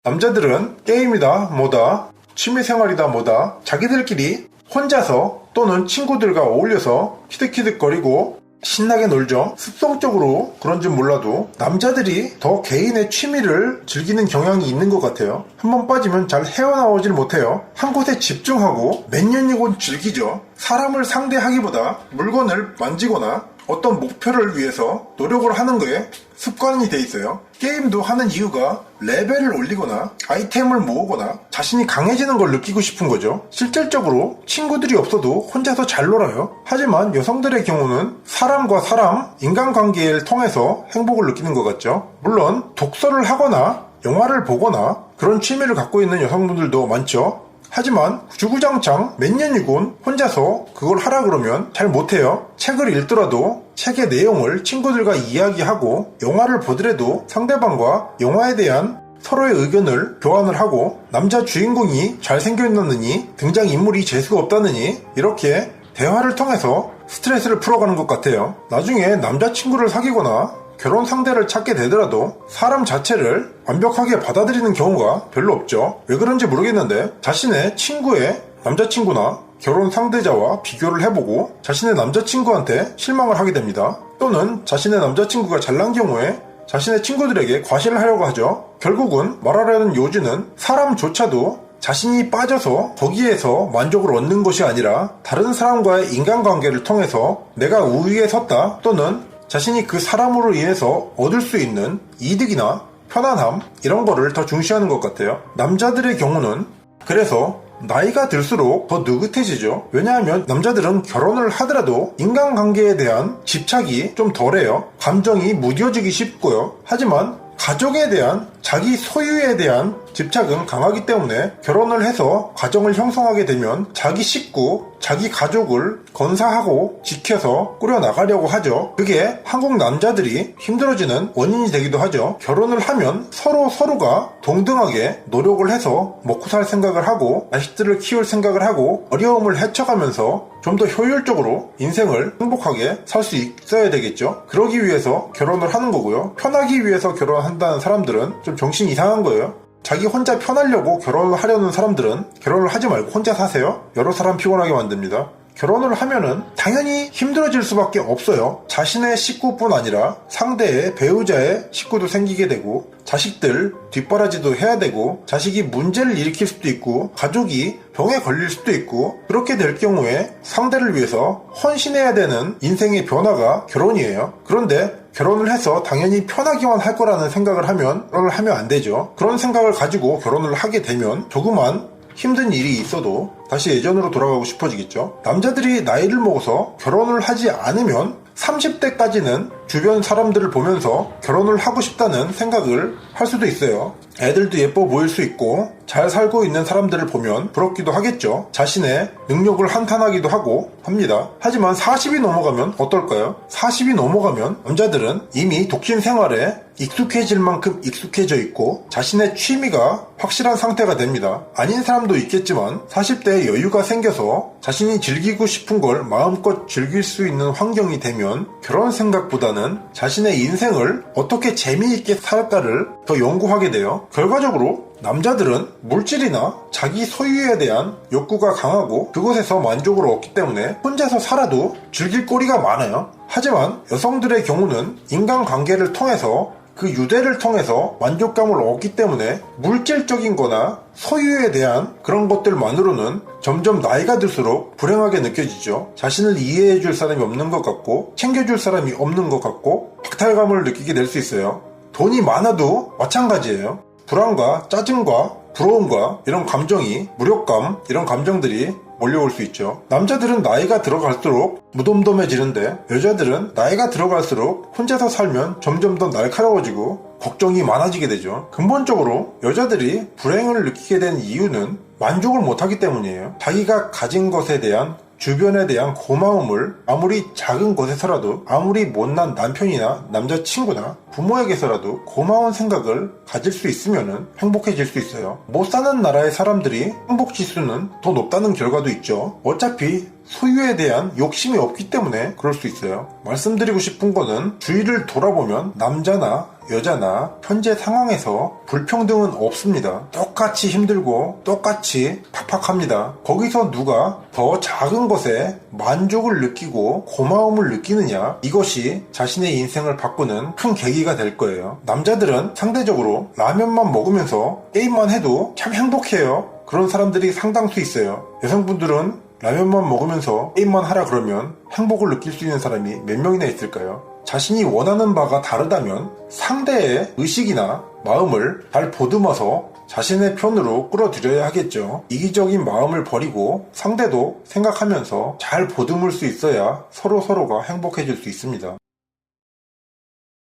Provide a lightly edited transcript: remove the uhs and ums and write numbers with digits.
남자들은 게임이다 뭐다 취미생활이다 뭐다 자기들끼리 혼자서 또는 친구들과 어울려서 키득키득거리고 신나게 놀죠. 습성적으로 그런지 몰라도 남자들이 더 개인의 취미를 즐기는 경향이 있는 것 같아요. 한번 빠지면 잘 헤어나오질 못해요. 한 곳에 집중하고 몇 년이곤 즐기죠. 사람을 상대하기보다 물건을 만지거나 어떤 목표를 위해서 노력을 하는 거에 습관이 돼 있어요. 게임도 하는 이유가 레벨을 올리거나 아이템을 모으거나 자신이 강해지는 걸 느끼고 싶은 거죠. 실질적으로 친구들이 없어도 혼자서 잘 놀아요. 하지만 여성들의 경우는 사람과 사람, 인간관계를 통해서 행복을 느끼는 것 같죠. 물론 독서를 하거나 영화를 보거나 그런 취미를 갖고 있는 여성분들도 많죠. 하지만 주구장창 몇 년이곤 혼자서 그걸 하라 그러면 잘 못해요. 책을 읽더라도 책의 내용을 친구들과 이야기하고 영화를 보더라도 상대방과 영화에 대한 서로의 의견을 교환을 하고 남자 주인공이 잘생겼느니 등장인물이 재수가 없다느니 이렇게 대화를 통해서 스트레스를 풀어가는 것 같아요. 나중에 남자친구를 사귀거나 결혼 상대를 찾게 되더라도 사람 자체를 완벽하게 받아들이는 경우가 별로 없죠. 왜 그런지 모르겠는데 자신의 친구의 남자친구나 결혼 상대자와 비교를 해보고 자신의 남자친구한테 실망을 하게 됩니다. 또는 자신의 남자친구가 잘난 경우에 자신의 친구들에게 과시를 하려고 하죠. 결국은 말하려는 요지는 사람조차도 자신이 빠져서 거기에서 만족을 얻는 것이 아니라 다른 사람과의 인간관계를 통해서 내가 우위에 섰다 또는 자신이 그 사람으로 인해서 얻을 수 있는 이득이나 편안함 이런 거를 더 중시하는 것 같아요. 남자들의 경우는 그래서 나이가 들수록 더 느긋해지죠. 왜냐하면 남자들은 결혼을 하더라도 인간관계에 대한 집착이 좀 덜해요. 감정이 무뎌지기 쉽고요. 하지만 가족에 대한 자기 소유에 대한 집착은 강하기 때문에 결혼을 해서 가정을 형성하게 되면 자기 식구, 자기 가족을 건사하고 지켜서 꾸려나가려고 하죠. 그게 한국 남자들이 힘들어지는 원인이 되기도 하죠. 결혼을 하면 서로가 동등하게 노력을 해서 먹고 살 생각을 하고 자식들을 키울 생각을 하고 어려움을 헤쳐가면서 좀 더 효율적으로 인생을 행복하게 살 수 있어야 되겠죠. 그러기 위해서 결혼을 하는 거고요. 편하기 위해서 결혼한다는 사람들은 좀 정신이 이상한 거예요. 자기 혼자 편하려고 결혼을 하려는 사람들은 결혼을 하지 말고 혼자 사세요. 여러 사람 피곤하게 만듭니다. 결혼을 하면은 당연히 힘들어질 수밖에 없어요. 자신의 식구뿐 아니라 상대의 배우자의 식구도 생기게 되고 자식들 뒷바라지도 해야 되고 자식이 문제를 일으킬 수도 있고 가족이 병에 걸릴 수도 있고 그렇게 될 경우에 상대를 위해서 헌신해야 되는 인생의 변화가 결혼이에요. 그런데 결혼을 해서 당연히 편하기만 할 거라는 생각을 하면 결혼을 하면 안 되죠. 그런 생각을 가지고 결혼을 하게 되면 조그만 힘든 일이 있어도 다시 예전으로 돌아가고 싶어지겠죠. 남자들이 나이를 먹어서 결혼을 하지 않으면 30대까지는 주변 사람들을 보면서 결혼을 하고 싶다는 생각을 할 수도 있어요. 애들도 예뻐 보일 수 있고 잘 살고 있는 사람들을 보면 부럽기도 하겠죠. 자신의 능력을 한탄하기도 하고 합니다. 하지만 40이 넘어가면 어떨까요? 40이 넘어가면 남자들은 이미 독신 생활에 익숙해질 만큼 익숙해져 있고 자신의 취미가 확실한 상태가 됩니다. 아닌 사람도 있겠지만 40대에 여유가 생겨서 자신이 즐기고 싶은 걸 마음껏 즐길 수 있는 환경이 되면 결혼 생각보다는 자신의 인생을 어떻게 재미있게 살까를 더 연구하게 돼요. 결과적으로 남자들은 물질이나 자기 소유에 대한 욕구가 강하고 그것에서 만족을 얻기 때문에 혼자서 살아도 즐길 거리가 많아요. 하지만 여성들의 경우는 인간관계를 통해서 그 유대를 통해서 만족감을 얻기 때문에 물질적인 거나 소유에 대한 그런 것들만으로는 점점 나이가 들수록 불행하게 느껴지죠. 자신을 이해해줄 사람이 없는 것 같고 챙겨줄 사람이 없는 것 같고 박탈감을 느끼게 될 수 있어요. 돈이 많아도 마찬가지예요. 불안과 짜증과 부러움과 이런 감정이 무력감 이런 감정들이 몰려올 수 있죠. 남자들은 나이가 들어갈수록 무덤덤해지는데 여자들은 나이가 들어갈수록 혼자서 살면 점점 더 날카로워지고 걱정이 많아지게 되죠. 근본적으로 여자들이 불행을 느끼게 된 이유는 만족을 못하기 때문이에요. 자기가 가진 것에 대한 주변에 대한 고마움을 아무리 작은 것에서라도 아무리 못난 남편이나 남자친구나 부모에게서라도 고마운 생각을 가질 수 있으면 행복해질 수 있어요. 못 사는 나라의 사람들이 행복지수는 더 높다는 결과도 있죠. 어차피 소유에 대한 욕심이 없기 때문에 그럴 수 있어요. 말씀드리고 싶은 거는 주위를 돌아보면 남자나 여자나 현재 상황에서 불평등은 없습니다. 똑같이 힘들고 똑같이 팍팍합니다. 거기서 누가 더 작은 것에 만족을 느끼고 고마움을 느끼느냐, 이것이 자신의 인생을 바꾸는 큰 계기가 될 거예요. 남자들은 상대적으로 라면만 먹으면서 게임만 해도 참 행복해요. 그런 사람들이 상당수 있어요. 여성분들은 라면만 먹으면서 게임만 하라 그러면 행복을 느낄 수 있는 사람이 몇 명이나 있을까요? 자신이 원하는 바가 다르다면 상대의 의식이나 마음을 잘 보듬어서 자신의 편으로 끌어들여야 하겠죠. 이기적인 마음을 버리고 상대도 생각하면서 잘 보듬을 수 있어야 서로가 행복해질 수 있습니다.